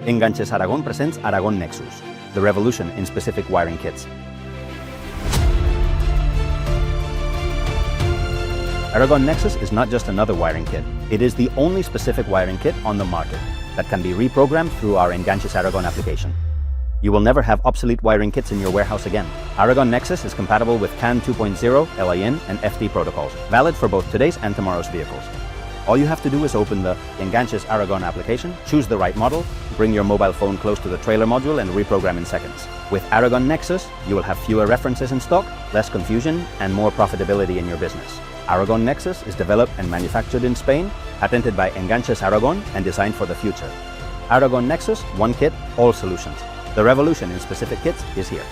Enganches Aragón presents Aragón Nexus, the revolution in specific wiring kits. Aragón Nexus is not just another wiring kit, it is the only specific wiring kit on the market that can be reprogrammed through our Enganches Aragón application. You will never have obsolete wiring kits in your warehouse again. Aragón Nexus is compatible with CAN 2.0, LIN, and FD protocols, valid for both today's and tomorrow's vehicles. All you have to do is open the Enganches Aragón application, choose the right model, bring your mobile phone close to the trailer module and reprogram in seconds. With Aragón Nexus, you will have fewer references in stock, less confusion, and more profitability in your business. Aragón Nexus is developed and manufactured in Spain, patented by Enganches Aragón, and designed for the future. Aragón Nexus, one kit, all solutions. The revolution in specific kits is here.